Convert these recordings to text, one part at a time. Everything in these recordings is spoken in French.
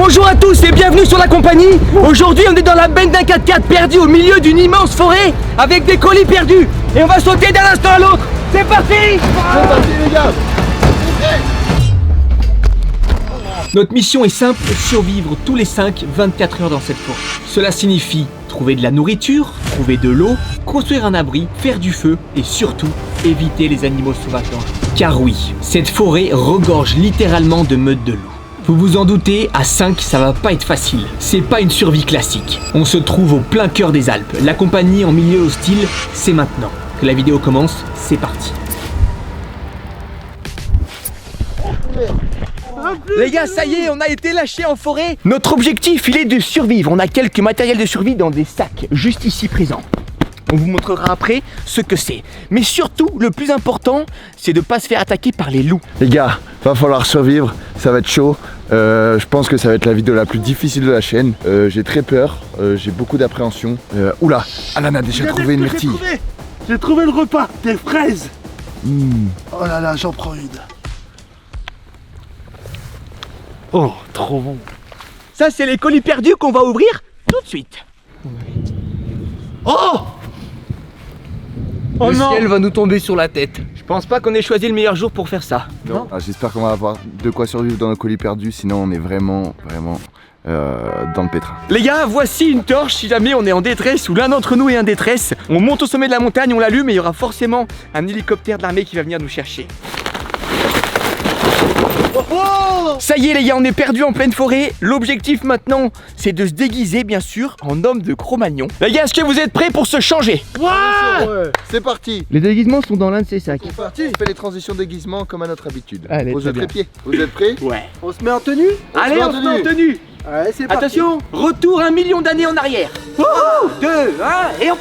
Bonjour à tous et bienvenue sur la compagnie. Aujourd'hui on est dans la benne d'un 4x4 perdu au milieu d'une immense forêt avec des colis perdus. Et on va sauter d'un instant à l'autre. C'est parti. C'est parti les gars. Notre mission est simple, survivre tous les 5-24 heures dans cette forêt. Cela signifie trouver de la nourriture, trouver de l'eau, construire un abri, faire du feu et surtout éviter les animaux sauvages dangereux. Car oui, cette forêt regorge littéralement de meutes de loups. Vous vous en doutez, à 5 ça va pas être facile. C'est pas une survie classique. On se trouve au plein cœur des Alpes. La compagnie en milieu hostile, c'est maintenant. Que la vidéo commence, c'est parti. Les gars, ça y est, on a été lâchés en forêt. Notre objectif, il est de survivre. On a quelques matériels de survie dans des sacs, juste ici présents. On vous montrera après ce que c'est. Mais surtout, le plus important, c'est de ne pas se faire attaquer par les loups. Les gars, va falloir survivre, ça va être chaud. Je pense que ça va être la vidéo la plus difficile de la chaîne. J'ai très peur, j'ai beaucoup d'appréhension. Oula, Alan a déjà trouvé une myrtille. J'ai trouvé le repas, des fraises. Oh là là, j'en prends une. Oh, trop bon. Ça, c'est les colis perdus qu'on va ouvrir tout de suite. Oh! Le ciel va nous tomber sur la tête. Je pense pas qu'on ait choisi le meilleur jour pour faire ça. Non. Ah, j'espère qu'on va avoir de quoi survivre dans nos colis perdus, sinon on est vraiment dans le pétrin. Les gars, voici une torche si jamais on est en détresse ou l'un d'entre nous est en détresse. On monte au sommet de la montagne, on l'allume et il y aura forcément un hélicoptère de l'armée qui va venir nous chercher. Ça y est les gars, on est perdu en pleine forêt. L'objectif maintenant, c'est de se déguiser bien sûr en homme de Cro-Magnon. Les gars, est-ce que vous êtes prêts pour se changer? Ouais. C'est parti. Les déguisements sont dans l'un de ces sacs. C'est parti. On fait les transitions de déguisement comme à notre habitude. Allez, Pose le très bien. trépied. Vous êtes prêts? Ouais. On se met en tenue? Allez, on se met en tenue. Ouais, c'est parti. Attention, retour 1 million d'années en arrière. 2, 1 et hop.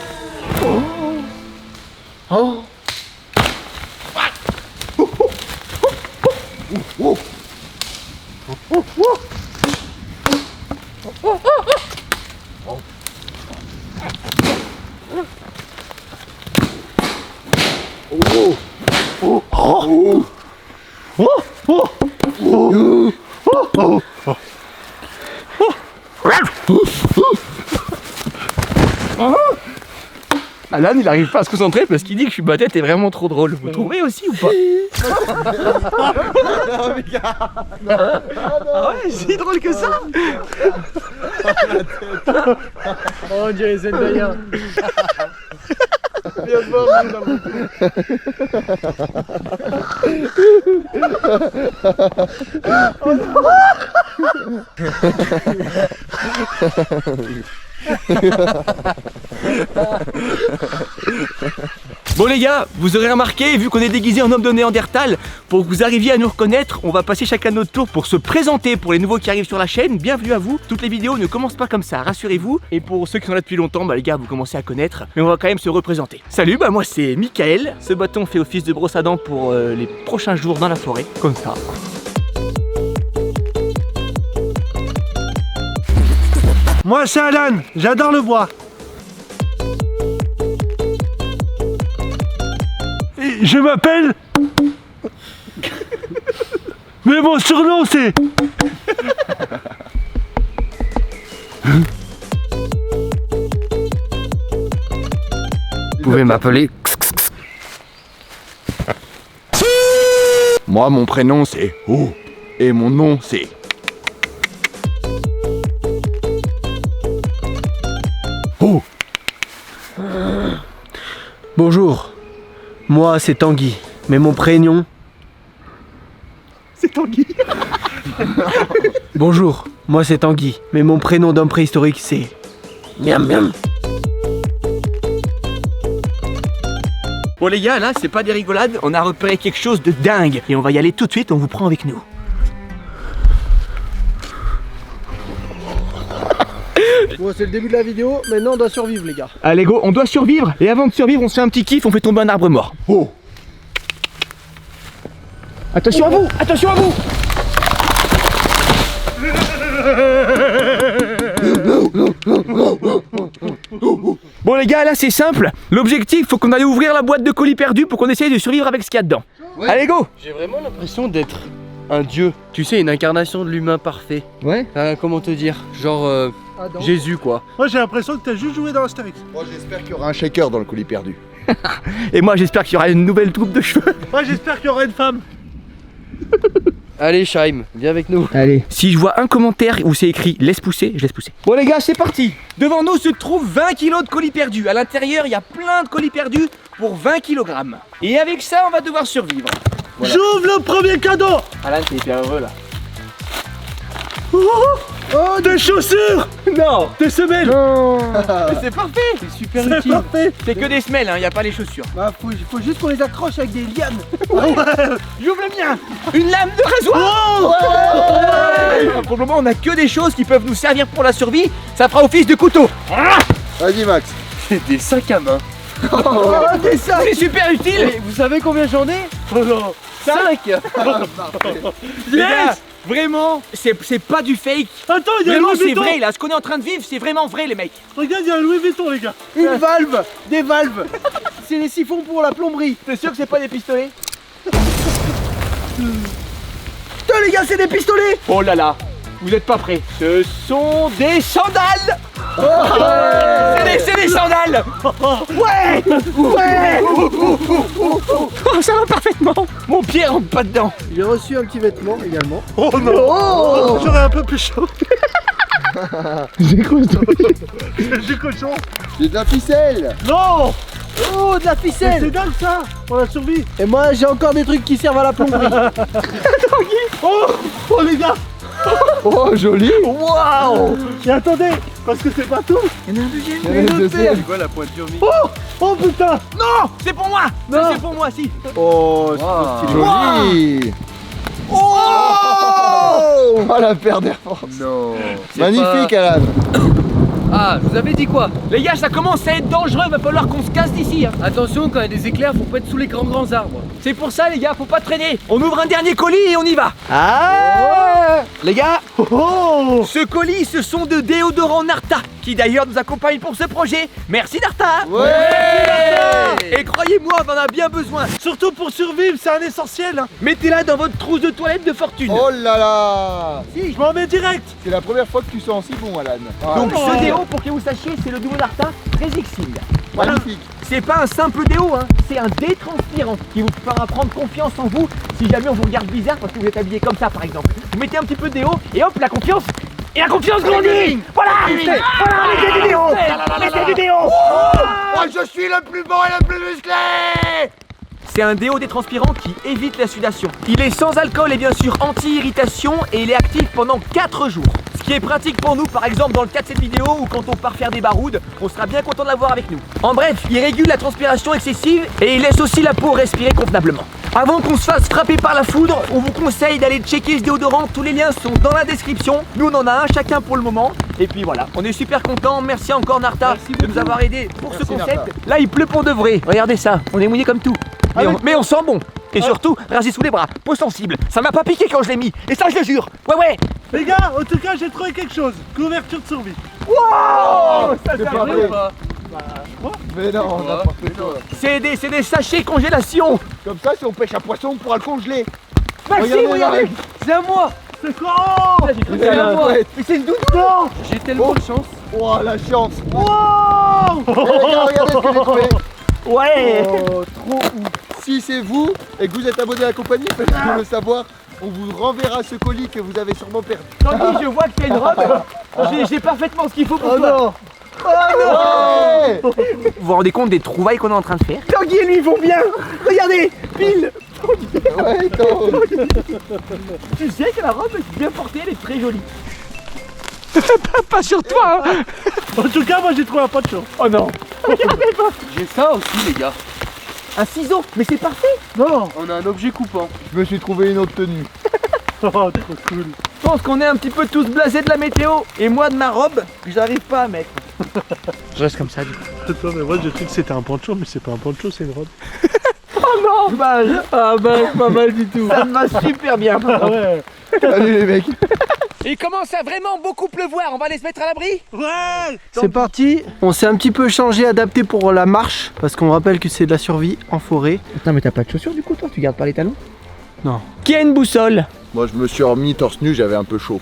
Alan, il arrive pas à se concentrer parce qu'il dit que ma tête est vraiment trop drôle. Vous trouvez aussi ou pas? Ah ouais, c'est drôle que ça. Oh, on dirait Zendaya. Viens de voir, dans le... Bon les gars, vous aurez remarqué, vu qu'on est déguisé en homme de Néandertal, pour que vous arriviez à nous reconnaître, on va passer chacun notre tour pour se présenter pour les nouveaux qui arrivent sur la chaîne. Bienvenue à vous. Toutes les vidéos ne commencent pas comme ça, rassurez-vous. Et pour ceux qui sont là depuis longtemps, bah les gars, vous commencez à connaître, mais on va quand même se représenter. Salut, bah moi c'est Michael. Ce bâton fait office de brosse à dents pour les prochains jours dans la forêt, comme ça. Moi, c'est Alan. J'adore le bois. Et je m'appelle... Mais mon surnom, c'est... Vous pouvez m'appeler. Moi, mon prénom c'est Oh et mon nom c'est. Oh. Bonjour, moi c'est Tanguy, mais mon prénom... C'est Tanguy. Bonjour, moi c'est Tanguy, mais mon prénom d'homme préhistorique c'est... Miam miam. Bon les gars, là c'est pas des rigolades, on a repéré quelque chose de dingue. Et on va y aller tout de suite, on vous prend avec nous. Bon, c'est le début de la vidéo. Maintenant, on doit survivre, les gars. Allez go, on doit survivre. Et avant de survivre, on se fait un petit kiff, on fait tomber un arbre mort. Oh. Attention à vous, attention à vous. Bon les gars, là c'est simple. L'objectif, faut qu'on aille ouvrir la boîte de colis perdus pour qu'on essaye de survivre avec ce qu'il y a dedans. Ouais. Allez go. J'ai vraiment l'impression d'être un dieu. Tu sais, une incarnation de l'humain parfait. Ouais. Comment te dire? Genre Jésus quoi. Moi j'ai l'impression que t'as juste joué dans Astérix. Moi j'espère qu'il y aura un shaker dans le colis perdu. Et moi j'espère qu'il y aura une nouvelle troupe de cheveux. Moi j'espère qu'il y aura une femme. Allez Shaim, viens avec nous. Allez. Si je vois un commentaire où c'est écrit laisse pousser, je laisse pousser. Bon les gars, c'est parti. Devant nous se trouve 20 kilos de colis perdus. À l'intérieur, il y a plein de colis perdus pour 20 kg. Et avec ça, on va devoir survivre. Voilà. J'ouvre le premier cadeau. Alan, t'es hyper heureux là. Oh, des chaussures. Non. Des semelles. Mais c'est parfait. C'est super C'est utile. parfait. C'est que des semelles, hein, y a pas les chaussures. Bah faut juste qu'on les accroche avec des lianes. J'ouvre le mien. Une lame de rasoir. Ouais. Pour le moment, on a que des choses qui peuvent nous servir pour la survie. Ça fera office de couteau. Vas-y Max. C'est des sacs à main. Des sacs. C'est super utile. Et vous savez combien j'en ai? Oh non. 5. Les gars, vraiment, c'est pas du fake. Attends, il y a Vraiment, Louis c'est Vuitton. vrai là. Ce qu'on est en train de vivre, c'est vraiment vrai, les mecs. Regarde, il y a un Louis Vuitton, les gars. Une valve, des valves. C'est les siphons pour la plomberie. T'es sûr que c'est pas des pistolets? Putain les gars, c'est des pistolets. Oh là là, vous êtes pas prêts. Ce sont des sandales. C'est des sandales. Ouais. Ouais. Oh, ça va parfaitement. Mon pied rentre pas dedans. J'ai reçu un petit vêtement également. Oh non. J'aurais un peu plus chaud. J'ai cochon. J'ai de la ficelle. Non. Oh, de la Mais ficelle. c'est dingue ça. On a survécu. Et moi j'ai encore des trucs qui servent à la plomberie. Oh les gars. Oh joli. Waouh. Et attendez, parce que c'est pas tout. Il y en a une deuxième. Quoi la pointure mi? Oh putain. Non, c'est pour moi. Ça, c'est pour moi, si. Oh c'est joli. Oh. Oh la paire d'Air Force. Non. c'est Magnifique pas- Alan. Ah, je vous avais dit quoi? Les gars, ça commence à être dangereux. Va falloir qu'on se casse d'ici. Hein. Attention, quand il y a des éclairs, faut pas être sous les grands arbres. C'est pour ça, les gars, faut pas traîner. On ouvre un dernier colis et on y va. Ah. Les gars, Oh. ce colis, ce sont de déodorants Narta, qui d'ailleurs nous accompagnent pour ce projet. Merci Narta. Ouais. Et croyez-moi, on en a bien besoin. Surtout pour survivre, c'est un essentiel. Hein. Mettez-la dans votre trousse de toilette de fortune. Oh là là. Si, je m'en mets direct. C'est la première fois que tu sens si bon Alan. Donc Oh. ce déo, pour que vous sachiez, c'est le nouveau Narta Resixil. Magnifique. C'est pas un simple déo, hein. C'est un détranspirant qui vous fera prendre confiance en vous si jamais on vous regarde bizarre parce que vous êtes habillé comme ça par exemple. Vous mettez un petit peu de déo et hop, la confiance. Et la confiance grandit. Voilà. Voilà, mettez du déo. Mettez du déo. Moi je suis le plus beau et le plus musclé. C'est un déo détranspirant qui évite la sudation. Il est sans alcool et bien sûr anti-irritation et il est actif pendant 4 jours. Ce qui est pratique pour nous, par exemple dans le cas de cette vidéo ou quand on part faire des baroudes, on sera bien content de l'avoir avec nous. En bref, il régule la transpiration excessive et il laisse aussi la peau respirer convenablement. Avant qu'on se fasse frapper par la foudre, on vous conseille d'aller checker ce déodorant. Tous les liens sont dans la description. Nous on en a un chacun pour le moment. Et puis voilà, on est super contents. Merci encore Narta de nous avoir aidés pour ce concept. Narta. Là il pleut pour de vrai. Regardez ça, on est mouillé comme tout. Mais on sent bon. Et surtout, rasé sous les bras, peau sensible. Ça m'a pas piqué quand je l'ai mis. Et ça, je le jure. Ouais. Les gars, en tout cas, j'ai trouvé quelque chose. Couverture de survie. Wow, ça, C'est ça pas va. vrai. Pas. Mais non, n'importe quoi. C'est des sachets congélation. Comme ça, si on pêche un poisson, on pourra le congeler. Maxime, regardez. C'est à moi. C'est quoi? Oh. Il a la couette. Mais c'est une doudou. Non. J'ai tellement de chance. Oh la chance. Wow. Eh, les gars, regardez ce que j'ai trouvé. Ouais. Oh, trop ouf. Si c'est vous et que vous êtes abonné à la compagnie, faites-le le savoir. On vous renverra ce colis que vous avez sûrement perdu. Tanguy, je vois que t'as une robe. J'ai parfaitement ce qu'il faut pour Oh toi. non. Ouais. Vous vous rendez compte des trouvailles qu'on est en train de faire? Tanguy et lui vont bien. Regardez, pile. Ouais, attends. Tu sais que la robe est bien portée, elle est très jolie. Pas sur toi, hein. En tout cas, moi, j'ai trouvé un poncho. Oh non. Regardez-moi. J'ai ça aussi, les gars. Un ciseau, mais c'est parfait. Non. On a un objet coupant. Je me suis trouvé une autre tenue. Oh, trop cool. Je pense qu'on est un petit peu tous blasés de la météo. Et moi de ma robe, que j'arrive pas à mettre. Je reste comme ça du coup. Attends, mais moi, j'ai cru que c'était un poncho, mais c'est pas un poncho, c'est une robe. Oh non, dommage. Ah bah pas mal du tout. Ça me va super bien. Ah ouais. Salut les mecs. Il commence à vraiment beaucoup pleuvoir. On va aller se mettre à l'abri. Ouais. C'est parti. On s'est un petit peu changé, adapté pour la marche parce qu'on rappelle que c'est de la survie en forêt. Attends, mais t'as pas de chaussures du coup, toi? Tu gardes pas les talons? Non. Qui a une boussole? Moi je me suis remis torse nu, j'avais un peu chaud.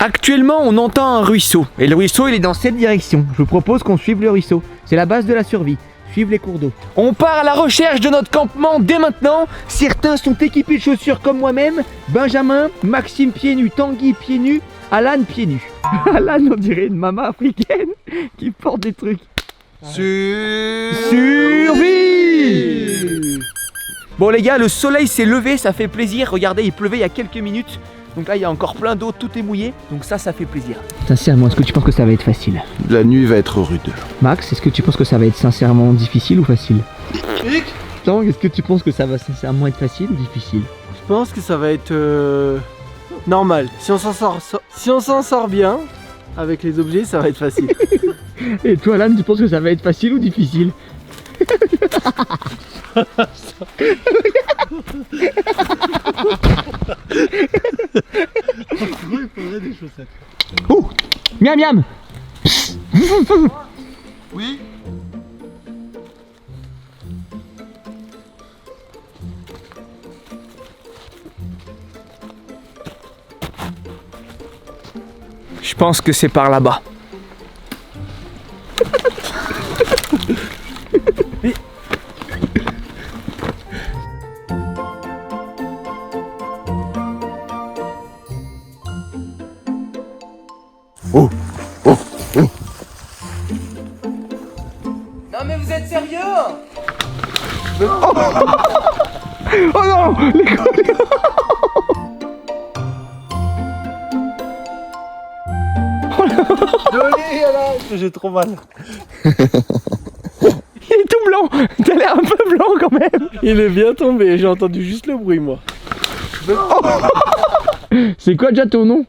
Actuellement, on entend un ruisseau. Et le ruisseau, il est dans cette direction. Je vous propose qu'on suive le ruisseau. C'est la base de la survie. Suivre les cours d'eau. On part à la recherche de notre campement dès maintenant. Certains sont équipés de chaussures comme moi-même. Benjamin, Maxime pieds nus, Tanguy pieds nus, Alan pieds nus. Alan, on dirait une maman africaine qui porte des trucs. Survie! Bon les gars, le soleil s'est levé, ça fait plaisir. Regardez, il pleuvait il y a quelques minutes. Donc là, il y a encore plein d'eau, tout est mouillé. Donc ça fait plaisir. Sincèrement, est-ce que tu penses que ça va être facile? La nuit va être rude. Max, est-ce que tu penses que ça va être sincèrement difficile ou facile? Tanguy, est-ce que tu penses que ça va sincèrement être facile ou difficile? Je pense que ça va être normal. Si on s'en sort bien avec les objets, ça va être facile. Et toi, Alan, tu penses que ça va être facile ou difficile? Il faudrait des chaussettes. Oh, miam miam. Oui. Je pense que c'est par là-bas. Non mais vous êtes sérieux? Oh non, les gars, Joli, Alan. J'ai trop mal. il est tout blanc. T'as l'air un peu blanc quand même. Il est bien tombé, j'ai entendu juste le bruit moi. C'est quoi déjà ton nom?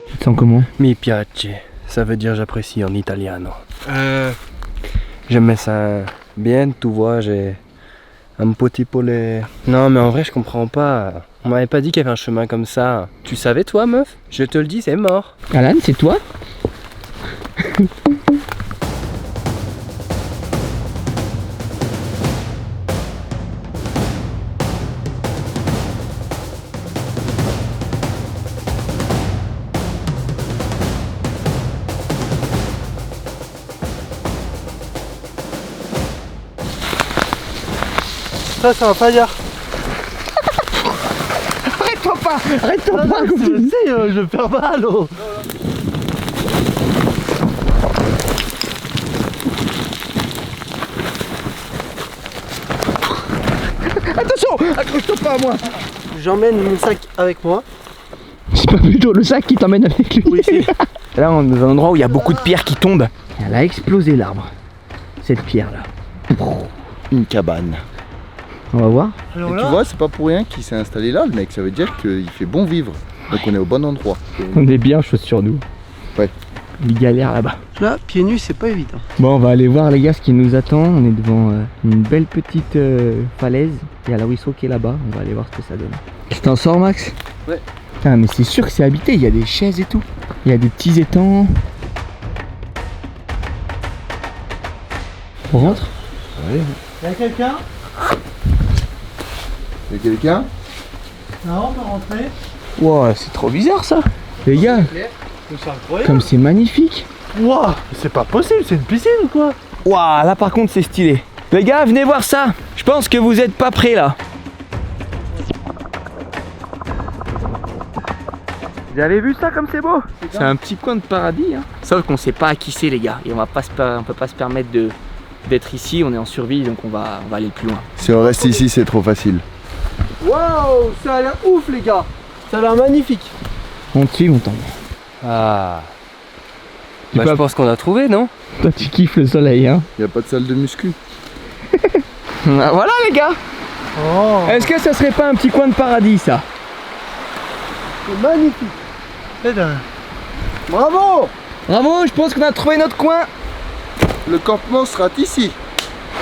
Tu te sens comment? Mi piace, ça veut dire j'apprécie en italiano. J'aimais ça bien, tu vois, j'ai un petit peu les... Non mais en vrai je comprends pas. On m'avait pas dit qu'il y avait un chemin comme ça. Tu savais toi meuf? Je te le dis, c'est mort. Alan, c'est toi? Ça va pas dire. Arrête-toi pas. Arrête-toi pas. Je sais, je perds mal. Oh. Attention, accroche-toi pas à moi. J'emmène mon sac avec moi. C'est pas plutôt le sac qui t'emmène avec lui? Oui, si. Là, on est dans un endroit où il y a beaucoup de pierres qui tombent. Elle a explosé l'arbre. Cette pierre-là. Une cabane. On va voir. Alors Et là, tu vois, c'est pas pour rien qu'il s'est installé là, le mec. Ça veut dire qu'il fait bon vivre. Donc on est au bon endroit. On est bien chauds sur nous. Ouais. Il galère là-bas. Là, pieds nus, c'est pas évident. Bon, on va aller voir les gars ce qui nous attend. On est devant une belle petite falaise. Il y a le ruisseau qui est là-bas. On va aller voir ce que ça donne. Tu t'en sors, Max? Ouais. Putain, mais c'est sûr que c'est habité. Il y a des chaises et tout. Il y a des petits étangs. On rentre? Ouais. y a quelqu'un? Y'a quelqu'un? Non, on peut rentrer. Wow, c'est trop bizarre ça. Les gars, C'est incroyable. comme c'est magnifique. Waouh, c'est pas possible, c'est une piscine ou quoi? Waouh, là par contre c'est stylé. Les gars, venez voir ça. Je pense que vous êtes pas prêts là. Vous avez vu ça comme c'est beau? C'est un petit coin de paradis hein. Sauf qu'on sait pas à qui c'est les gars. Et on peut pas se permettre d'être ici, on est en survie donc on va aller plus loin. Si on reste ici, c'est trop facile. Waouh, ça a l'air ouf les gars. Ça a l'air magnifique. On te suit, on t'en. Ah. Tu Bah, peux- je pense qu'on a trouvé, non? Toi tu kiffes le soleil hein. Y'a pas de salle de muscu. Voilà les gars. Oh, Est-ce que ça serait pas un petit coin de paradis ça? C'est magnifique. c'est dingue. Bravo. Bravo, je pense qu'on a trouvé notre coin. Le campement sera ici.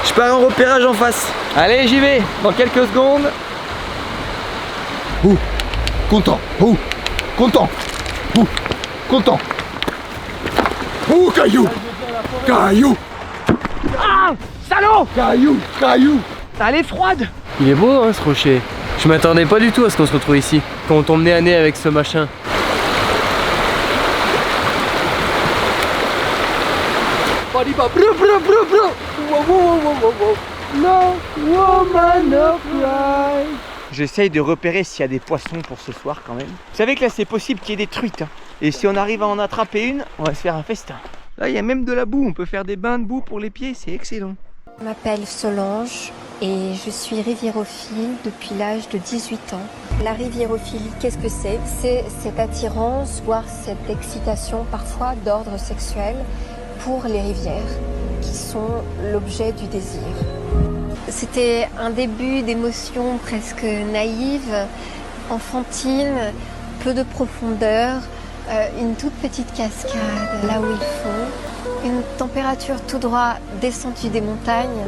Je pars en repérage en face. Allez, j'y vais. Dans quelques secondes. Content. Content. Content. Caillou. Caillou! Ah, salaud! Caillou! Caillou! Elle est froide. Il est beau hein ce rocher. Je m'attendais pas du tout à ce qu'on se retrouve ici. Quand on tombe nez à nez avec ce machin. On y va. Brou, brou, brou, brou. Wow, wow, wow, wow, wow. No woman of life. J'essaye de repérer s'il y a des poissons pour ce soir quand même. Vous savez que là c'est possible qu'il y ait des truites. Hein. Et si on arrive à en attraper une, on va se faire un festin. Là il y a même de la boue, on peut faire des bains de boue pour les pieds, c'est excellent. Je m'appelle Solange et je suis riviérophile depuis l'âge de 18 ans. La riviérophilie, qu'est-ce que c'est? C'est cette attirance, voire cette excitation parfois d'ordre sexuel pour les rivières, qui sont l'objet du désir. C'était un début d'émotion presque naïve, enfantine, peu de profondeur, une toute petite cascade là où il faut, une température tout droit descendue des montagnes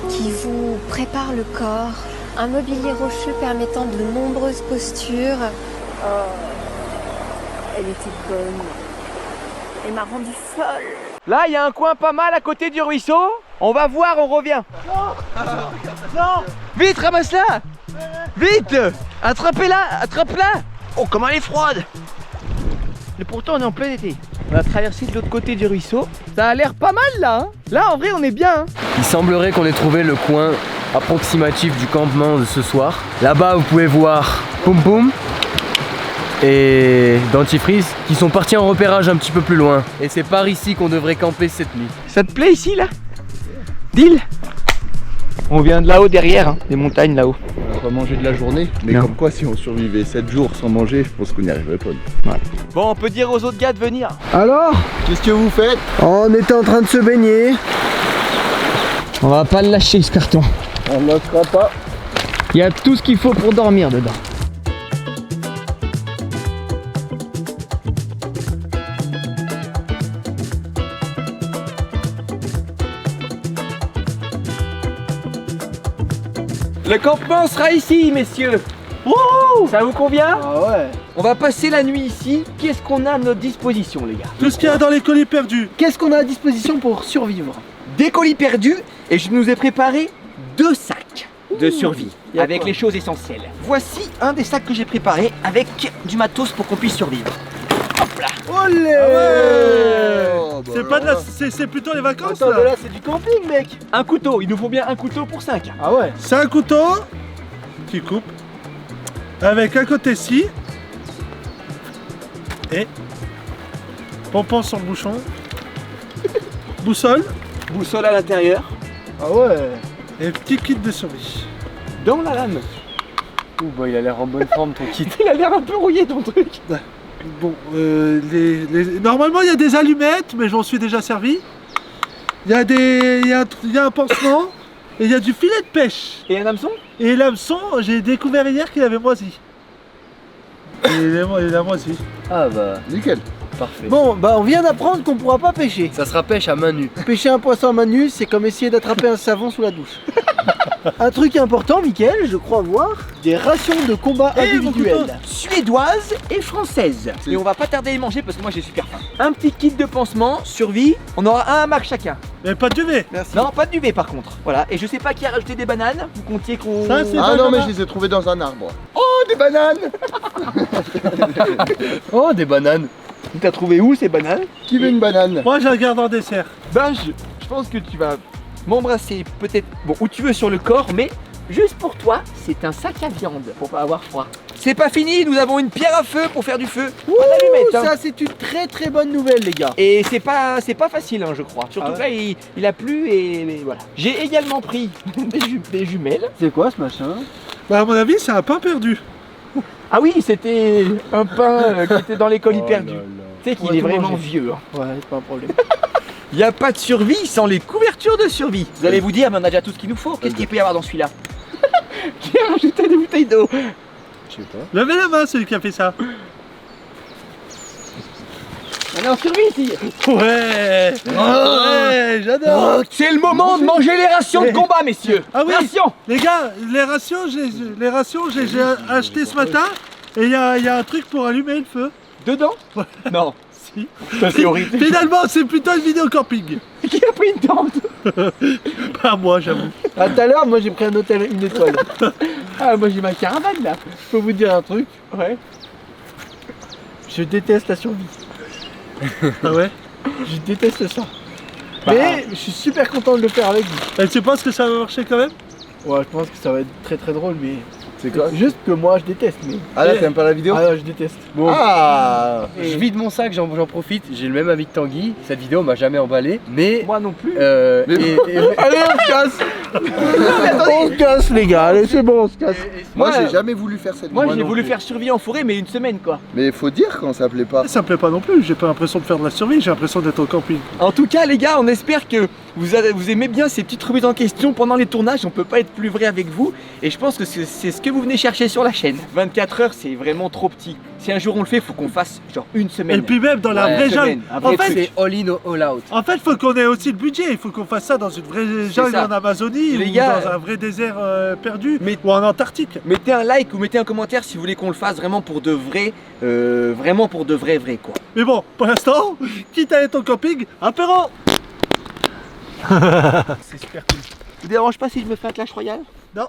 qui vous prépare le corps, un mobilier rocheux permettant de nombreuses postures. Oh, elle était bonne, elle m'a rendue folle. Là il y a un coin pas mal à côté du ruisseau. On va voir, on revient. Non! Vite, ramasse-la. Vite. Attrapez-la, attrape-la. Oh, comment elle est froide. Et pourtant on est en plein été. On va traverser de l'autre côté du ruisseau. Ça a l'air pas mal là hein. Là en vrai on est bien hein. Il semblerait qu'on ait trouvé le coin approximatif du campement de ce soir. Là-bas vous pouvez voir Poum Poum et Dentifrice qui sont partis en repérage un petit peu plus loin. Et c'est par ici qu'on devrait camper cette nuit. Ça te plaît ici là? Deal? On vient de là-haut derrière, hein, des montagnes là-haut. On va pas manger de la journée, mais Non. comme quoi si on survivait 7 jours sans manger, je pense qu'on n'y arriverait pas. Bon, on peut dire aux autres gars de venir. Alors, Qu'est-ce que vous faites? on était en train de se baigner. On va pas le lâcher ce carton. On ne lâchera pas. Il y a tout ce qu'il faut pour dormir dedans. Le campement sera ici, messieurs. Wouhou! Ça vous convient? Ah ouais. On va passer la nuit ici. Qu'est-ce qu'on a à notre disposition, les gars? Tout ce qu'il y a dans les colis perdus. Qu'est-ce qu'on a à disposition pour survivre? Des colis perdus et je nous ai préparé 2 sacs de survie avec les choses essentielles. Voici un des sacs que j'ai préparé avec du matos pour qu'on puisse survivre. Hop là! Olé! Oh, bah C'est pas de la... alors. c'est plutôt les vacances Attends, là. là c'est du camping, mec! Un couteau, il nous faut bien un couteau pour 5. Ah ouais. C'est un couteau qui coupe avec un côté-ci et pompon sur le bouchon, boussole Boussole à l'intérieur, ah ouais et petit kit de survie. dans la lame. Ouh bah il a l'air en bonne forme ton kit. Il a l'air un peu rouillé ton truc. Bon, normalement il y a des allumettes, mais j'en suis déjà servi. Il y a il y a un pansement et il y a du filet de pêche. Et un hameçon? Et l'hameçon, j'ai découvert hier qu'il avait moisi. Il a moisi. Ah bah Nickel. parfait. Bon, bah on vient d'apprendre qu'on pourra pas pêcher. Ça sera pêche à main nue. Pêcher un poisson à main nue, c'est comme essayer d'attraper un savon sous la douche. Un truc important, Mickaël, je crois voir, des rations de combat individuelles. Suédoise et française. Et on va pas tarder à y manger parce que moi j'ai super faim. Un petit kit de pansement, survie. On aura un hamac chacun. Mais pas de duvet. Merci. Non, pas de duvet par contre. Voilà. Et je sais pas qui a rajouté des bananes. Vous comptiez qu'on. Ça, c'est Ah pas non, mais mal. je les ai trouvés dans un arbre. Oh, des bananes! Oh des bananes. T'as trouvé où ces bananes? Qui veut une banane? Moi, je la garde en dessert. Ben, je pense que tu vas m'embrasser peut-être, bon, où tu veux sur le corps, mais juste pour toi, c'est un sac à viande pour pas avoir froid. C'est pas fini, nous avons une pierre à feu pour faire du feu. Ouh, Pas d'allumette, hein. ça c'est une très très bonne nouvelle, les gars. Et c'est pas facile, hein, je crois. Surtout Ah que là, il a plu et voilà. J'ai également pris des jumelles. C'est quoi ce machin? Bah, à mon avis, c'est un pain perdu. Ah oui, c'était un pain qui était dans les colis perdus. Tu sais qu'il Ouais, est tout vraiment manger. vieux. Hein. Ouais, c'est pas un problème. Il n'y a pas de survie sans les couvertures de survie. Vous allez vous dire, mais on a déjà tout ce qu'il nous faut. Qu'est-ce qu'il peut y avoir dans celui-là? Qui a rajouté des bouteilles d'eau? Je sais pas. Levez la main, celui qui a fait ça. On est en survie ici. Ouais. Ouais, j'adore. C'est le moment de manger les rations de combat, messieurs. Ah oui. Rations. Les gars, les rations, j'ai acheté ce matin. Et il y a un truc pour allumer le feu. Dedans? Non. aussi. Ça, c'est horrible. Finalement, c'est plutôt une vidéo camping. Qui a pris une tente? Pas moi, j'avoue. À tout à l'heure, moi j'ai pris un hôtel, une étoile. Ah, moi j'ai ma caravane là. Je peux vous dire un truc, Ouais. je déteste la survie. Ah ouais? Je déteste ça. Mais je suis super content de le faire avec vous. Et tu penses que ça va marcher quand même? Ouais, je pense que ça va être très très drôle, mais C'est quoi? juste que moi je déteste. Mais Ah là, t'aimes pas la vidéo? ah non, je déteste. Bon, Ah je vide mon sac, j'en profite. J'ai le même avis que Tanguy. Cette vidéo m'a jamais emballé. Mais. Moi non plus. Mais- Allez, on se casse. On se casse, les gars. Allez, c'est bon, on se casse. Moi, Ouais. j'ai jamais voulu faire cette vidéo. Moi, j'ai non voulu plus. faire survie en forêt, mais une semaine quoi. Mais faut dire quand ça plaît pas. Ça me plaît pas non plus, j'ai pas l'impression de faire de la survie, j'ai l'impression d'être au camping. En tout cas, les gars, on espère que vous aimez bien ces petites remises en question pendant les tournages. On peut pas être plus vrai avec vous. Et je pense que c'est ce que vous venez chercher sur la chaîne. 24 heures, c'est vraiment trop petit. Si un jour on le fait, faut qu'on fasse genre une semaine. Et puis même dans la Ouais, vraie semaine, jungle. un vrai En fait, C'est all in, all out. faut qu'on ait aussi le budget, il faut qu'on fasse ça dans une vraie jungle ça. en Amazonie Les ou gars, dans un vrai désert perdu mais- ou en Antarctique. Mettez un like ou mettez un commentaire si vous voulez qu'on le fasse vraiment pour de vrai, vraiment pour de vrai quoi. Mais bon, pour l'instant, quitte à être au camping, apéro. C'est super cool. Vous dérange pas si je me fais un clash royal? Non.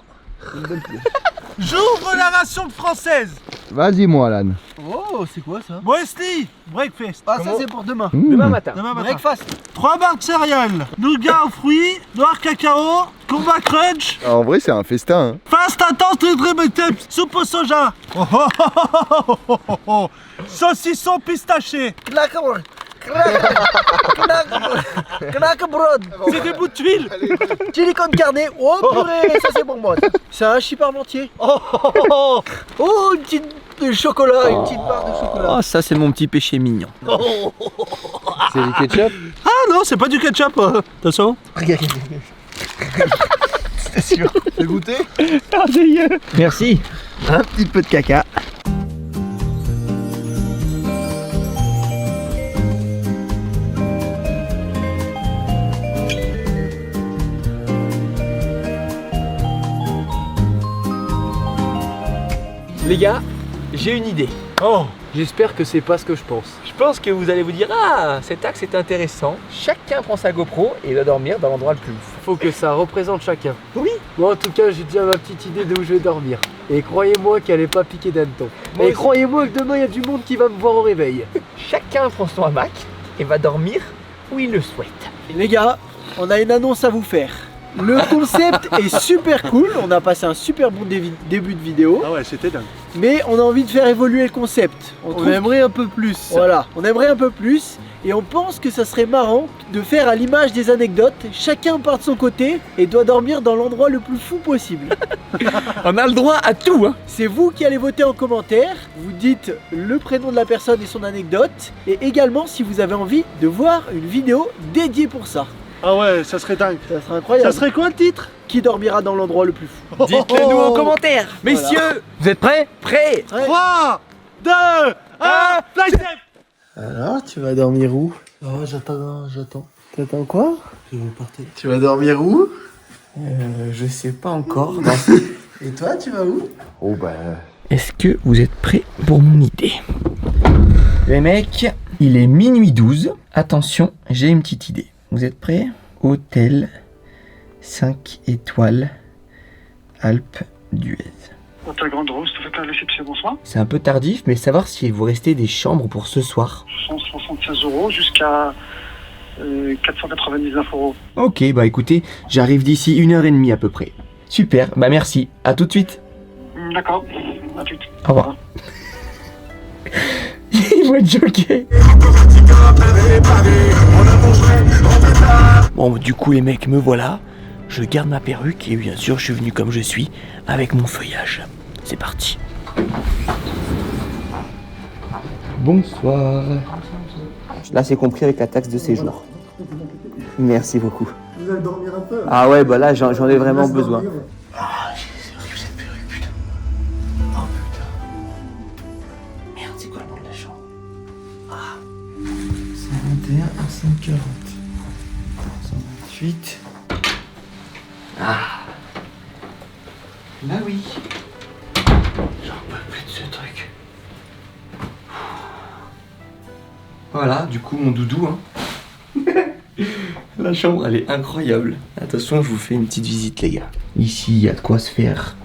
J'ouvre la ration française. Vas-y, moi, Alan. Oh, c'est quoi ça? Wesley, breakfast. Ah, ça c'est pour demain. Demain matin. Demain matin. Breakfast. 3 barres de céréales, nougat aux fruits, noir cacao, combat crunch, En vrai, c'est un festin. Hein. fast intense de soupe au soja. Oh, oh, oh, oh, oh, oh, oh, oh. Saucisson pistaché. Knackebrod. C'est des bouts de tuiles. Chili con carne. Oh purée, ça c'est pour moi. ça. C'est un hachis parmentier. Oh, oh, oh, oh. Oh, une petite de chocolat, une petite barre de chocolat. Oh, ça c'est mon petit péché mignon. C'est du ketchup. Ah non, c'est pas du ketchup. Attention. C'est sûr. Fais goûter. Merci. Un petit peu de caca. Les gars, j'ai une idée. Oh. J'espère que c'est pas ce que je pense. Je pense que vous allez vous dire, ah, cet axe est intéressant. Chacun prend sa GoPro et va dormir dans l'endroit le plus ouf. Faut que ça représente chacun. Oui. Moi en tout cas j'ai déjà ma petite idée de où je vais dormir. Et croyez-moi qu'elle est pas piquée d'hanneton. Moi Et aussi. croyez-moi que demain il y a du monde qui va me voir au réveil. Chacun prend son hamac et va dormir où il le souhaite. Les gars, on a une annonce à vous faire. Le concept est super cool, on a passé un super bon début de vidéo, Ah ouais, c'était dingue. mais on a envie de faire évoluer le concept. On aimerait un peu plus. Voilà, on aimerait un peu plus et on pense que ça serait marrant de faire à l'image des anecdotes, chacun part de son côté et doit dormir dans l'endroit le plus fou possible. On a le droit à tout, hein. C'est vous qui allez voter en commentaire, vous dites le prénom de la personne et son anecdote et également si vous avez envie de voir une vidéo dédiée pour ça. Ah ouais, ça serait dingue. Ça serait incroyable. Ça serait quoi le titre? Qui dormira dans l'endroit le plus fou? Dites-le nous en commentaire. Messieurs, vous êtes prêts? Prêts. 3, 2, 1, fly safe. Alors, tu vas dormir où? Oh, j'attends. T'attends quoi? Je vais partir. Tu vas dormir où? Je sais pas encore. Et toi, tu vas où? Oh bah. Est-ce que vous êtes prêts pour mon idée? Les mecs, il est minuit 12. Attention, j'ai une petite idée. Vous êtes prêts? Hôtel 5 étoiles Alpes d'Huez. Hôtel Grande Rose, tout fait à réception, bonsoir. C'est un peu tardif, mais savoir si vous restez des chambres pour ce soir. 176 € jusqu'à 499 €. Ok, bah écoutez, j'arrive d'ici 1h30 à peu près. Super, bah merci, à tout de suite. D'accord, à tout. Au revoir. Il va être choqué. Bon, du coup, les mecs, me voilà. Je garde ma perruque et bien sûr, je suis venu comme je suis avec mon feuillage. C'est parti. Bonsoir. Là, c'est compris avec la taxe de séjour. Merci beaucoup. Vous allez dormir un peu. Ah ouais, bah là, j'en ai vraiment besoin. Merde, c'est quoi le nom de la chambre? 121 à 140. 128. Bah oui. J'en peux plus de ce truc. Voilà, du coup mon doudou. Hein. La chambre elle est incroyable. Attention, je vous fais une petite visite les gars. Ici il y a de quoi se faire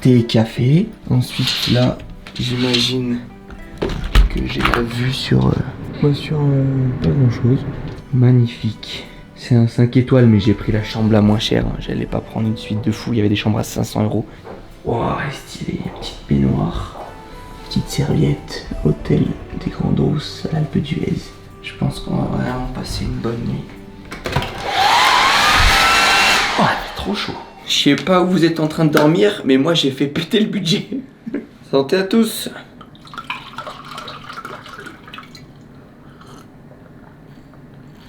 thé, café. Ensuite là, j'imagine que j'ai la vue sur pas grand chose. Magnifique. C'est un 5 étoiles mais j'ai pris la chambre la moins chère. Hein. J'allais pas prendre une suite de fou, il y avait des chambres à 500 €. Wow, stylé, petite baignoire, petite serviette, hôtel des Grandes Rousses à l'Alpe d'Huez. Je pense qu'on va vraiment passer une bonne nuit. Oh, c'est trop chaud. Je sais pas où vous êtes en train de dormir, mais moi j'ai fait péter le budget. Santé à tous.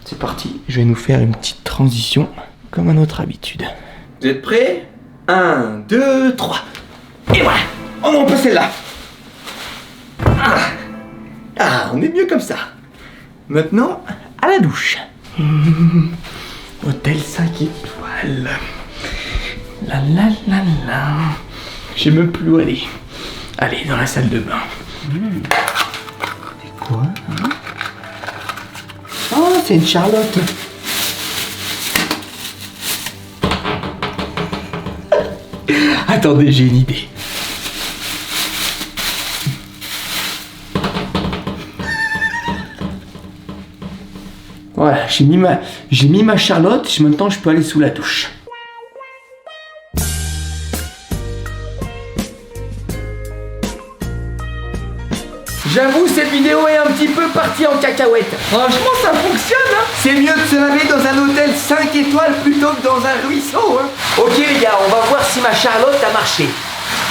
C'est parti, je vais nous faire une petite transition comme à notre habitude. Vous êtes prêts? 1, 2, 3. Et voilà. Oh non, pas celle-là. Ah, on est mieux comme ça. Maintenant, à la douche. Hôtel 5 étoiles. La la la la. Je sais même plus où aller. Allez, dans la salle de bain. C'est quoi, hein? Oh, c'est une Charlotte. Attendez, j'ai une idée. Voilà, j'ai mis ma Charlotte, maintenant je peux aller sous la douche. J'avoue, cette vidéo est un petit peu partie en cacahuète. Franchement, ça fonctionne, hein. C'est mieux de se laver dans un hôtel 5 étoiles plutôt que dans un ruisseau, hein. Ok les gars, on va voir si ma Charlotte a marché.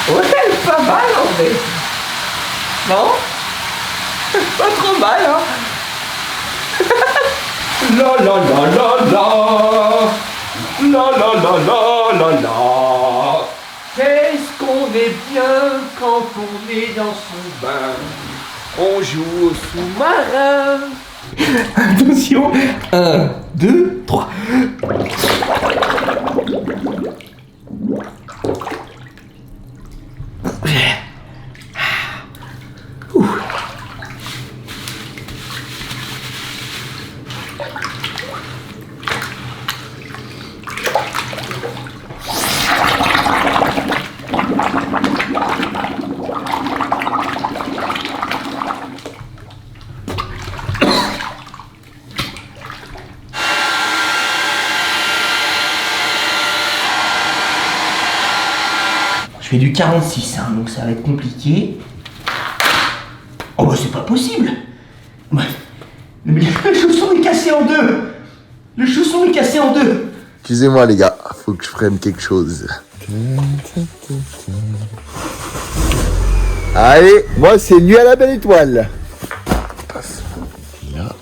Ouais, elle est pas mal en vrai. Non? Pas trop mal, hein. La la la la la. La la la la la la. Qu'est-ce qu'on est bien quand on est dans son bain. On joue au sous-marin. Attention. 1, 2, 3. Je fais du 46, hein, donc ça va être compliqué. Oh bah c'est pas possible. Ouais. Mais le chausson est cassé en deux. Le chausson est cassé en deux. Excusez-moi les gars, faut que je prenne quelque chose. Allez, moi c'est Nuit à la Belle Étoile. Et là,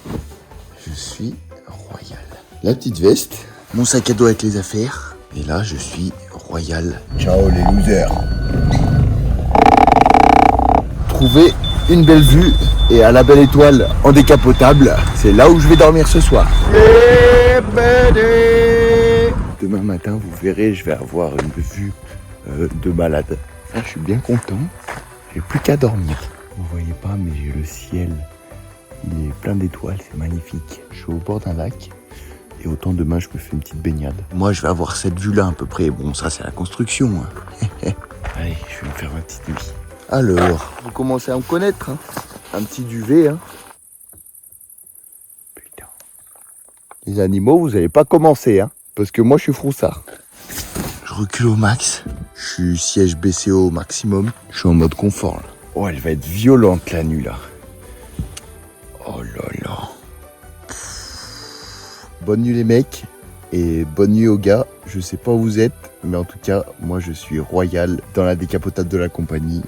je suis royal. La petite veste, mon sac à dos avec les affaires. Et là, je suis royal. Ciao les losers. Trouver une belle vue et à la Belle Étoile en décapotable, c'est là où je vais dormir ce soir. Demain matin, vous verrez, je vais avoir une vue de malade. Ça, je suis bien content. J'ai plus qu'à dormir. Vous voyez pas, mais j'ai le ciel. Il est plein d'étoiles, c'est magnifique. Je suis au bord d'un lac. Et autant demain, je me fais une petite baignade. Moi, je vais avoir cette vue-là à peu près. Bon, ça, c'est la construction. Hein. Allez, je vais me faire ma petite nuit. Alors, vous commencez à me connaître. Hein. Un petit duvet. Hein. Putain. Les animaux, vous n'allez pas commencer. Hein, parce que moi, je suis froussard. Je recule au max. Je suis siège baissé au maximum. Je suis en mode confort. Là. Oh, elle va être violente la nuit, là. Oh là là. Bonne nuit les mecs et bonne nuit aux gars. Je sais pas où vous êtes, mais en tout cas, moi je suis royal dans la décapotable de la compagnie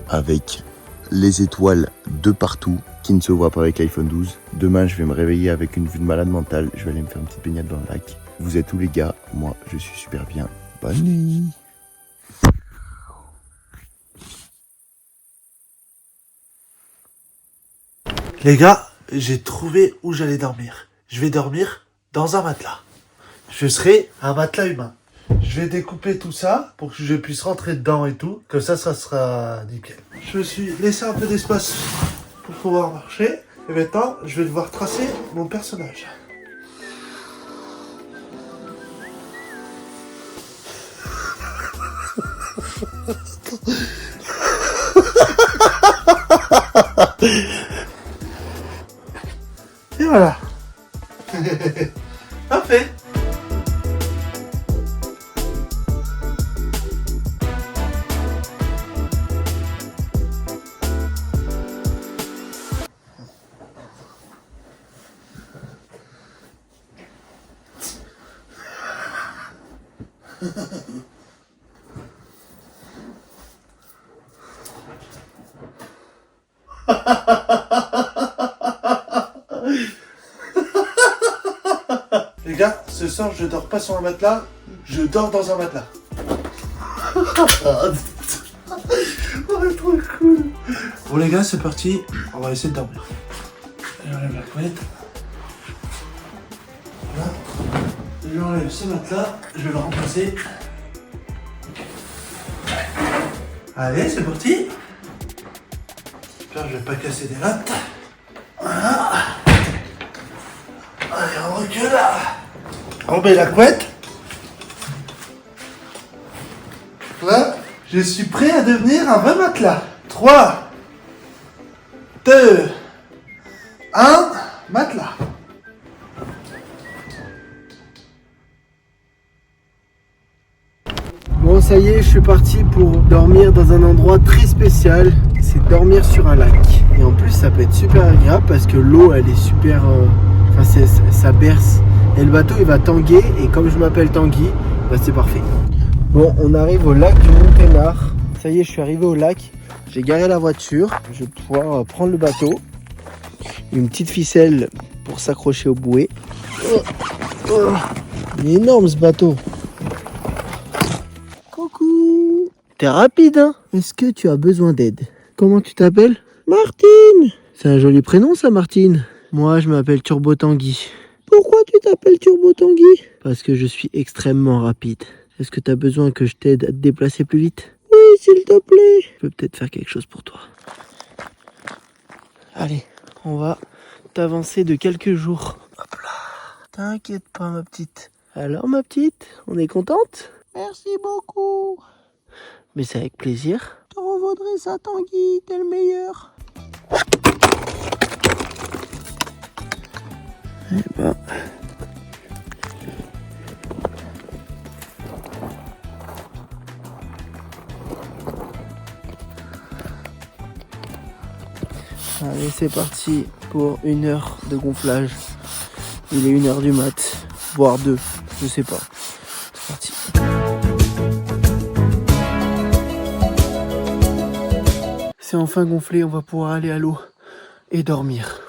avec les étoiles de partout qui ne se voient pas avec l'iPhone 12. Demain, je vais me réveiller avec une vue de malade mentale. Je vais aller me faire une petite baignade dans le lac. Vous êtes où les gars? Moi, je suis super bien. Bonne nuit. Les gars, j'ai trouvé où j'allais dormir. Je vais dormir dans un matelas. Je serai un matelas humain. Je vais découper tout ça pour que je puisse rentrer dedans et tout. Comme ça sera nickel. Je me suis laissé un peu d'espace pour pouvoir marcher. Et maintenant, je vais devoir tracer mon personnage. Et voilà. Parfait. Les gars, ce soir je dors pas sur un matelas, je dors dans un matelas. Oh, trop cool. Bon les gars, c'est parti, on va essayer de dormir. J'enlève la couette. Voilà. J'enlève ce matelas, je vais le remplacer. Allez, c'est parti. J'espère que je vais pas casser des lattes. Voilà. Allez, on recule là. On met la couette. Voilà. Je suis prêt à devenir un vrai matelas. 3, 2, 1, matelas. Bon, ça y est, je suis parti pour dormir dans un endroit très spécial. C'est dormir sur un lac. Et en plus, ça peut être super agréable parce que l'eau, elle est super... ça berce. Et le bateau, il va tanguer. Et comme je m'appelle Tanguy, bah, c'est parfait. Bon, on arrive au lac du Monténard. Ça y est, je suis arrivé au lac. J'ai garé la voiture. Je vais pouvoir prendre le bateau. Une petite ficelle pour s'accrocher au bouée. Il est énorme ce bateau. Coucou. T'es rapide, hein? Est-ce que tu as besoin d'aide? Comment tu t'appelles? Martine. C'est un joli prénom, ça, Martine. Moi, je m'appelle Turbo Tanguy. Pourquoi tu t'appelles Turbo Tanguy? Parce que je suis extrêmement rapide. Est-ce que tu as besoin que je t'aide à te déplacer plus vite? Oui, s'il te plaît. Je peux peut-être faire quelque chose pour toi. Allez, on va t'avancer de quelques jours. Hop là. T'inquiète pas, ma petite. Alors, ma petite, on est contente? Merci beaucoup. Mais c'est avec plaisir. Te revaudrai ça, Tanguy, t'es le meilleur. Eh ben... Allez, c'est parti pour 1 heure de gonflage. Il est 1 heure du mat, voire 2, je sais pas. C'est parti. C'est enfin gonflé, on va pouvoir aller à l'eau et dormir.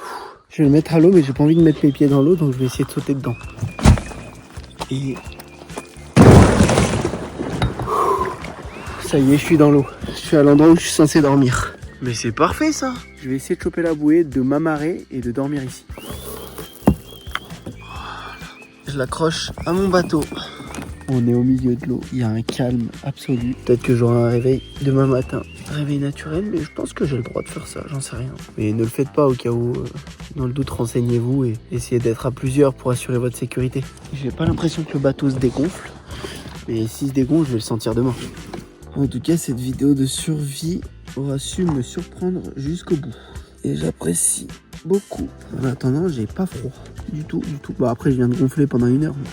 Je vais le mettre à l'eau, mais j'ai pas envie de mettre mes pieds dans l'eau, donc je vais essayer de sauter dedans. Et... ça y est, je suis dans l'eau. Je suis à l'endroit où je suis censé dormir. Mais c'est parfait ça! Je vais essayer de choper la bouée, de m'amarrer et de dormir ici. Voilà. Je l'accroche à mon bateau. On est au milieu de l'eau, il y a un calme absolu. Peut-être que j'aurai un réveil demain matin. Réveil naturel, mais je pense que j'ai le droit de faire ça, j'en sais rien. Mais ne le faites pas au cas où, dans le doute, renseignez-vous et essayez d'être à plusieurs pour assurer votre sécurité. J'ai pas l'impression que le bateau se dégonfle, mais s'il se dégonfle, je vais le sentir demain. En tout cas, cette vidéo de survie aura su me surprendre jusqu'au bout. Et j'apprécie beaucoup. En attendant, j'ai pas froid. Du tout. Bon, après, je viens de gonfler pendant 1 heure. Mais...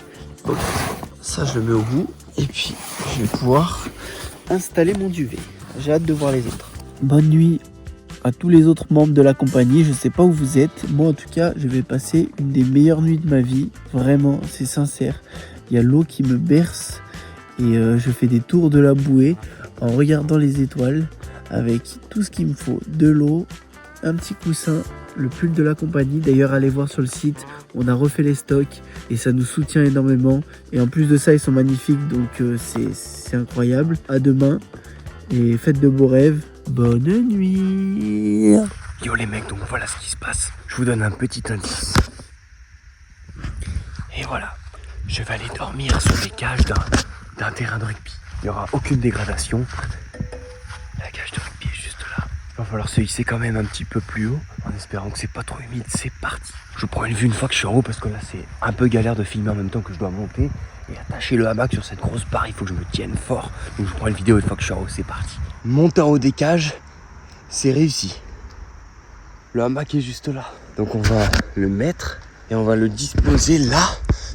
bon, ça, je le mets au bout. Et puis, je vais pouvoir installer mon duvet. J'ai hâte de voir les autres. Bonne nuit à tous les autres membres de la compagnie. Je sais pas où vous êtes. Moi, en tout cas, je vais passer une des meilleures nuits de ma vie. Vraiment, c'est sincère. Il y a l'eau qui me berce. Et je fais des tours de la bouée en regardant les étoiles avec tout ce qu'il me faut. De l'eau, un petit coussin, le pull de la compagnie. D'ailleurs, allez voir sur le site, on a refait les stocks et ça nous soutient énormément. Et en plus de ça, ils sont magnifiques, donc c'est incroyable. À demain et faites de beaux rêves. Bonne nuit. Yo les mecs, donc voilà ce qui se passe. Je vous donne un petit indice. Et voilà, je vais aller dormir sur les cages d'un terrain de rugby. Il n'y aura aucune dégradation. La cage de rugby est juste là. Il va falloir se hisser quand même un petit peu plus haut. On espérant que c'est pas trop humide. C'est parti. Je prends une vue une fois que je suis en haut parce que là c'est un peu galère de filmer en même temps que je dois monter et attacher le hamac sur cette grosse barre. Il faut que je me tienne fort. Donc je prends une vidéo une fois que je suis en haut. C'est parti. Monter en haut des cages, c'est réussi. Le hamac est juste là. Donc on va le mettre et on va le disposer là.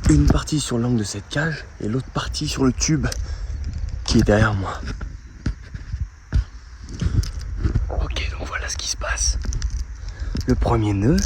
Une partie sur l'angle de cette cage et l'autre partie sur le tube qui est derrière moi. Ok, donc voilà ce qui se passe. Le premier nœud,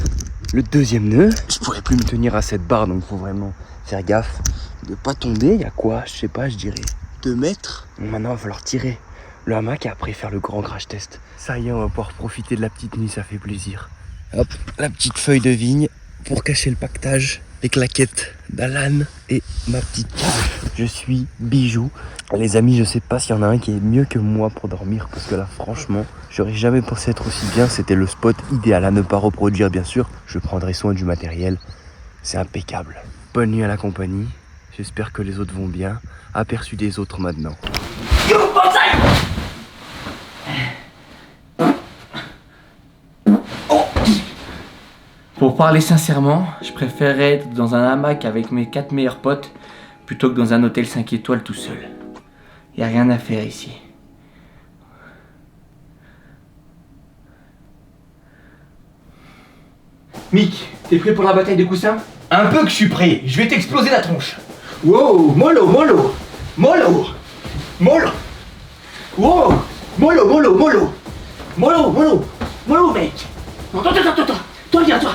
le deuxième nœud. Je pourrais plus me tenir à cette barre, donc il faut vraiment faire gaffe de pas tomber. Il y a quoi? Je sais pas, je dirais 2 mètres. Donc maintenant il va falloir tirer le hamac et après faire le grand crash test. Ça y est, on va pouvoir profiter de la petite nuit, ça fait plaisir. Hop, la petite feuille de vigne pour cacher le pactage, les claquettes d'Alan et ma petite cage. Je suis bijou. Les amis, je sais pas s'il y en a un qui est mieux que moi pour dormir parce que là franchement, j'aurais jamais pensé être aussi bien. C'était le spot idéal à ne pas reproduire bien sûr. Je prendrai soin du matériel. C'est impeccable. Bonne nuit à la compagnie. J'espère que les autres vont bien. Aperçu des autres maintenant. Pour parler sincèrement, je préférerais être dans un hamac avec mes 4 meilleurs potes plutôt que dans un hôtel 5 étoiles tout seul. Y a rien à faire ici. Mick, t'es prêt pour la bataille des coussins? Un peu que je suis prêt, je vais t'exploser la tronche. Wow, mollo, mollo, mollo, mollo. Wow, mollo, mollo, mollo, mollo, mollo, mollo, mec. Non, toi, viens, toi.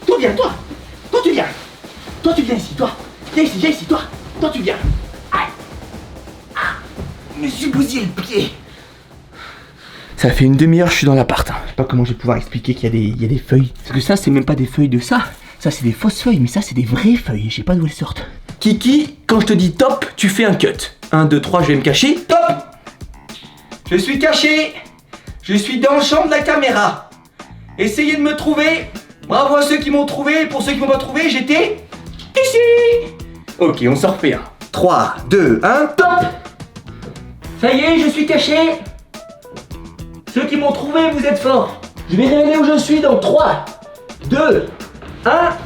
Toi, viens, toi. Toi, tu viens. Toi, tu viens ici, toi. Viens ici, toi. Toi, tu viens. Aïe. Ah, je me suis bousillé le pied. Ça fait une demi-heure que je suis dans l'appart. Je sais pas comment je vais pouvoir expliquer qu'il y a des feuilles. Parce que ça, c'est même pas des feuilles de ça. Ça, c'est des fausses feuilles, mais ça, c'est des vraies feuilles. Je sais pas d'où elles sortent. Kiki, quand je te dis top, tu fais un cut. 1, 2, 3, je vais me cacher. Top. Je suis caché. Je suis dans le champ de la caméra. Essayez de me trouver. Bravo à ceux qui m'ont trouvé. Pour ceux qui m'ont pas trouvé, j'étais ici. Ok, on s'en refait un. 3, 2, 1, top. Ça y est, je suis caché. Ceux qui m'ont trouvé, vous êtes forts. Je vais révéler où je suis dans 3, 2, 1.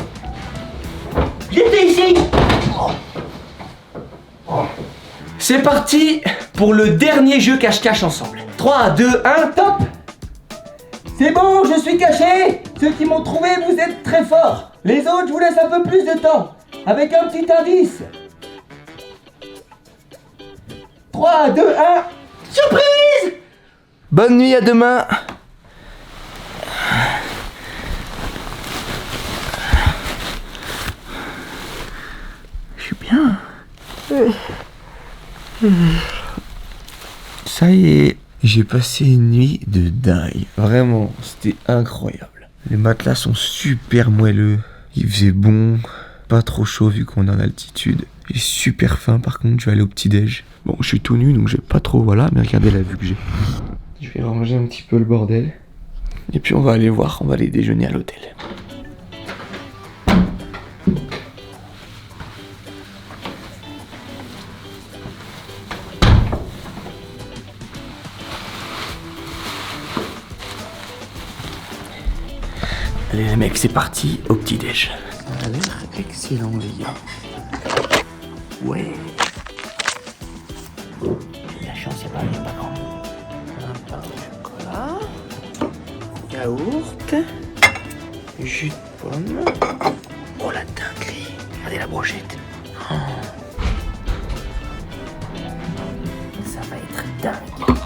J'étais ici. C'est parti pour le dernier jeu cache-cache ensemble. 3, 2, 1, top. C'est bon, je suis caché. Ceux qui m'ont trouvé, vous êtes très forts. Les autres, je vous laisse un peu plus de temps. Avec un petit indice. 3, 2, 1. Surprise! Bonne nuit, à demain. Je suis bien. Ça y est. J'ai passé une nuit de dingue. Vraiment, c'était incroyable. Les matelas sont super moelleux. Il faisait bon. Pas trop chaud vu qu'on est en altitude. J'ai super faim par contre, je vais aller au petit-déj. Bon, je suis tout nu donc j'ai pas trop, voilà, mais regardez la vue que j'ai. Je vais ranger un petit peu le bordel. Et puis on va aller voir, on va aller déjeuner à l'hôtel. Allez les mecs, c'est parti au petit-déj. Ça a l'air excellent les gars. Ouais. La chance, c'est pas grand. Un pain de chocolat, yaourt, jus de pomme. Oh la dinguerie. Regardez la brochette. Oh. Ça va être dingue.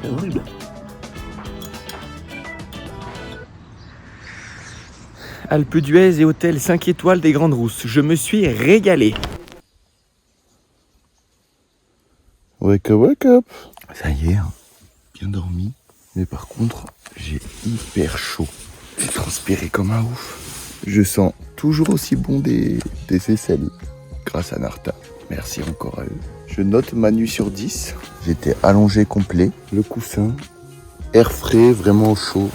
C'est horrible. Alpe d'Huez et hôtel 5 étoiles des Grandes Rousses. Je me suis régalé. Wake up. Ça y est, bien dormi. Mais par contre, j'ai hyper chaud. J'ai transpiré comme un ouf. Je sens toujours aussi bon des aisselles. Grâce à Narta. Merci encore à eux. Je note ma nuit sur 10. J'étais allongé complet. Le coussin, air frais, vraiment chaud.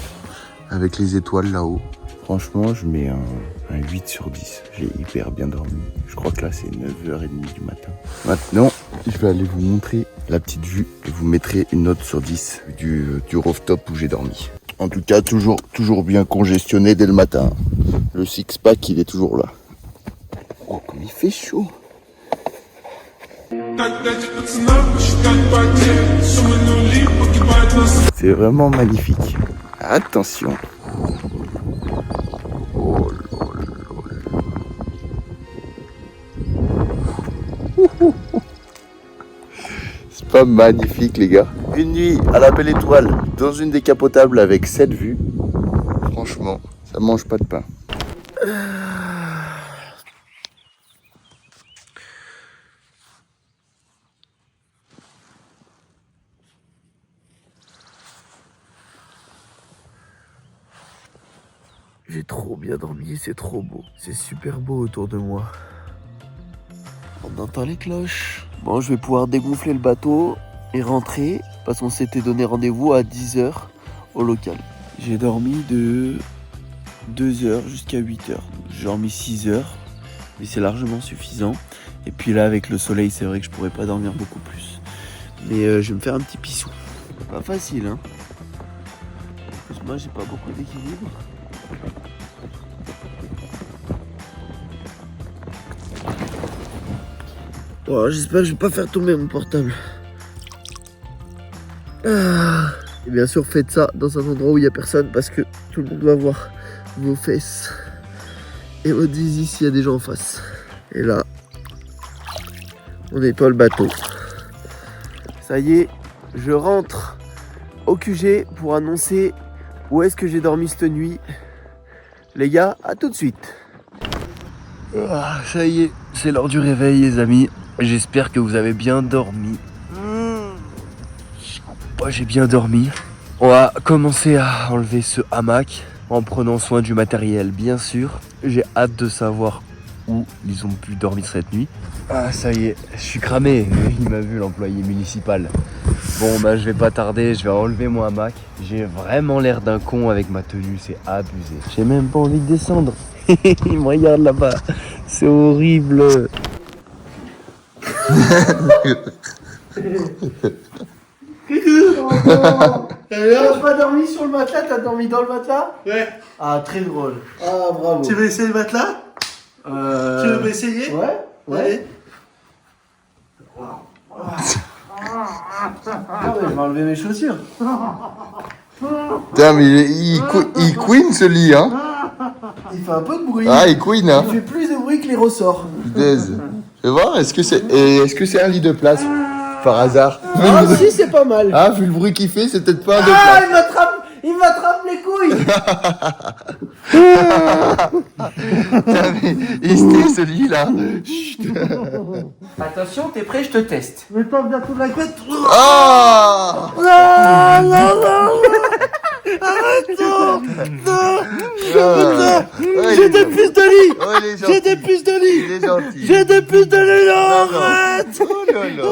Avec les étoiles là-haut. Franchement, je mets un 8 sur 10. J'ai hyper bien dormi. Je crois que là c'est 9h30 du matin. Maintenant, je vais aller vous montrer la petite vue et vous mettrez une note sur 10 du rooftop où j'ai dormi. En tout cas, toujours bien congestionné dès le matin. Le six-pack, il est toujours là. Oh, comme il fait chaud. C'est vraiment magnifique. Attention. Oh là. C'est pas magnifique les gars. Une nuit à la belle étoile dans une décapotable avec cette vue. Franchement, ça mange pas de pain. J'ai trop bien dormi, c'est trop beau. C'est super beau autour de moi. On entend les cloches. Bon, je vais pouvoir dégonfler le bateau et rentrer parce qu'on s'était donné rendez-vous à 10h au local. J'ai dormi de 2h jusqu'à 8h. J'ai dormi 6h, mais c'est largement suffisant. Et puis là, avec le soleil, c'est vrai que je pourrais pas dormir beaucoup plus. Mais je vais me faire un petit pissou. Pas facile, hein. Parce que moi, j'ai pas beaucoup d'équilibre. Oh, j'espère que je vais pas faire tomber mon portable. Et bien sûr, faites ça dans un endroit où il n'y a personne parce que tout le monde va voir vos fesses et votre zizi s'il y a des gens en face. Et là, on nettoie le bateau. Ça y est, je rentre au QG pour annoncer où est-ce que j'ai dormi cette nuit. Les gars, à tout de suite. Ça y est, c'est l'heure du réveil les amis. J'espère que vous avez bien dormi. Moi j'ai bien dormi. On va commencer à enlever ce hamac en prenant soin du matériel bien sûr. J'ai hâte de savoir où ils ont pu dormir cette nuit. Ah ça y est, je suis cramé. Il m'a vu l'employé municipal. Bon bah je vais pas tarder, je vais enlever mon hamac. J'ai vraiment l'air d'un con avec ma tenue, c'est abusé. J'ai même pas envie de descendre. Il me regarde là-bas, c'est horrible. T'as pas dormi sur le matelas, t'as dormi dans le matelas? Ouais. Ah, très drôle. Ah, bravo. Tu veux essayer le matelas? Tu veux m'essayer? Ouais. Ouais. Ah ouais, je vais enlever mes chaussures. Putain, mais il queen ce lit, hein. Il fait un peu de bruit. Ah, il queen, hein. Il fait plus de bruit que les ressorts. Punaise. Je vais voir, est-ce que c'est un lit de place par hasard? Ah si, c'est pas mal. Ah, vu le bruit qu'il fait, c'est peut-être pas un de place. Ah, il m'attrape les couilles. Putain, mais il se ce lit là. Chut. Attention, t'es prêt, je te teste. Mais pas bien toute la quête. Ah Non. Arrête, non. J'ai des puces de lit. Oh, il est gentil. J'ai des puces de lit. Il est gentil. J'ai des puces de lit. Non, arrête. Oh là là.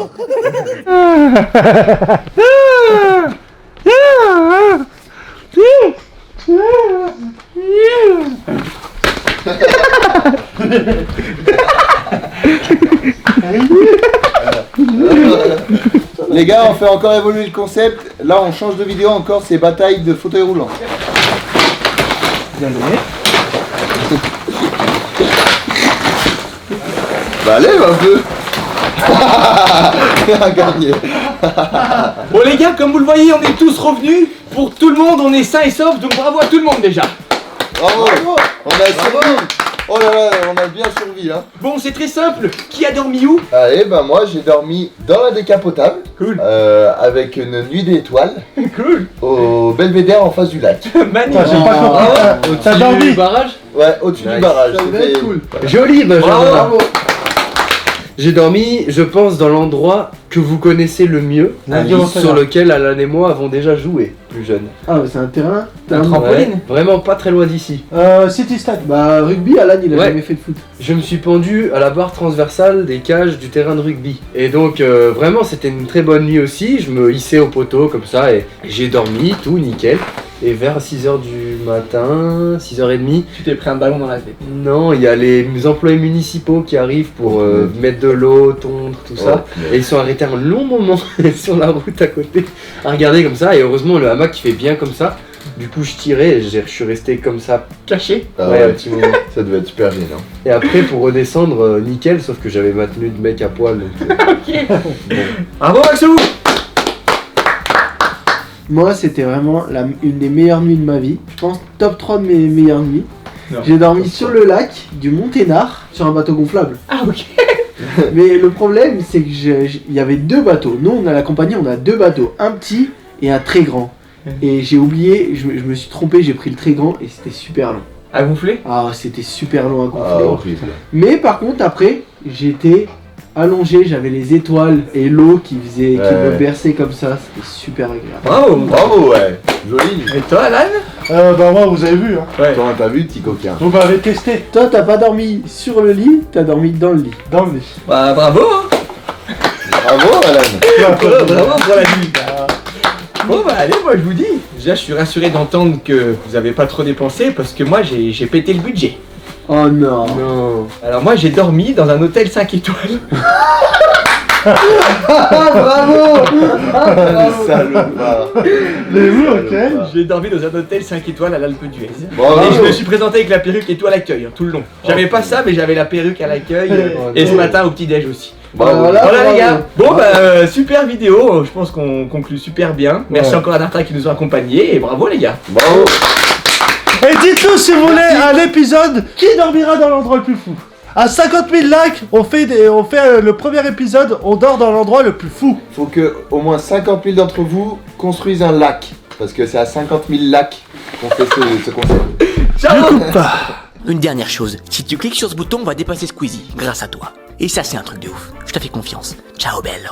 Les gars, on fait encore évoluer le concept. Là, on change de vidéo encore, c'est bataille de fauteuil roulant. Bien donné. Bah allez, un peu. Gagné. Bon les gars, comme vous le voyez, on est tous revenus. Pour tout le monde, on est sains et saufs, donc bravo à tout le monde déjà. Bravo. On a survécu. Oh là là, on a bien survécu, hein. Bon, c'est très simple. Qui a dormi où? Allez, ben moi j'ai dormi dans la décapotable. Cool. Avec une nuit d'étoiles. Cool. Au Belvédère en face du lac. Magnifique. J'ai pas compris. T'as dormi du barrage? Ouais, au-dessus du barrage. C'était Cool. Joli, Benjamin. Bravo. J'ai dormi, je pense, dans l'endroit que vous connaissez le mieux, sur lequel Alan et moi avons déjà joué, plus jeune. Ah, mais c'est un terrain. Un trampoline. Ouais, vraiment pas très loin d'ici. City Stade. Bah, rugby, Alan, il a Ouais. jamais fait de foot. Je me suis pendu à la barre transversale des cages du terrain de rugby. Et donc, vraiment, c'était une très bonne nuit aussi. Je me hissais au poteau comme ça et j'ai dormi, tout nickel. Et vers 6h du matin, 6h30. Tu t'es pris un ballon dans la tête. Non, il y a les employés municipaux qui arrivent pour mettre de l'eau, tondre, tout ça. Et ils sont arrêtés un long moment sur la route à côté à regarder comme ça. Et heureusement, le hamac il fait bien comme ça. Du coup, je tirais et je suis resté comme ça, caché. Ah ouais, ouais. un petit moment. Ça devait être super gênant. Et après, pour redescendre, nickel, sauf que j'avais ma tenue de mec à poil. Donc, Bravo Maxou. Moi, c'était vraiment une des meilleures nuits de ma vie. Je pense top 3 de mes meilleures nuits. Non. J'ai dormi sur le lac du Monténard sur un bateau gonflable. Ah ok. Mais le problème, c'est que il y avait 2 bateaux. Nous, on a la compagnie, on a 2 bateaux, un petit et un très grand. Et j'ai oublié, je me suis trompé, j'ai pris le très grand et c'était super long. À gonfler? Ah, c'était super long à gonfler. Ah, horrible. Mais par contre, après, j'étais allongé, j'avais les étoiles et l'eau qui me berçait comme ça, c'était super agréable. Bravo. Bravo, ouais. Joli. Et toi Alan? Bah moi, vous avez vu, hein. Ouais. Toi, t'as vu, petit coquin. Vous m'avez testé Toi, t'as pas dormi sur le lit, t'as dormi dans le lit. dans le lit. Bah bravo hein. Bravo, Alan. Bravo pour la nuit. Bon bah allez, moi je vous dis, déjà je suis rassuré d'entendre que vous avez pas trop dépensé parce que moi j'ai pété le budget. Oh non. non. Alors moi j'ai dormi dans un hôtel 5 étoiles. Bravo. Le salopard. Mais oui, ok. J'ai dormi dans un hôtel 5 étoiles à l'Alpe d'Huez. Bravo. Et je me suis présenté avec la perruque et tout à l'accueil, hein, tout le long. J'avais pas ça mais j'avais la perruque à l'accueil et ce matin au petit-déj aussi. Bravo. Voilà. Voilà les gars. Bon bah super vidéo, je pense qu'on conclut super bien. Merci encore à Narta qui nous a accompagnés et bravo les gars. Bravo. Et dites-nous si vous voulez un épisode qui dormira dans l'endroit le plus fou. À 50 000 likes, on fait le premier épisode, on dort dans l'endroit le plus fou. Faut que au moins 50 000 d'entre vous construisent un lac. Parce que c'est à 50 000 lacs qu'on fait ce concept. Ciao. Une dernière chose, si tu cliques sur ce bouton, on va dépasser Squeezie, grâce à toi. Et ça, c'est un truc de ouf. Je te fais confiance. Ciao, belle.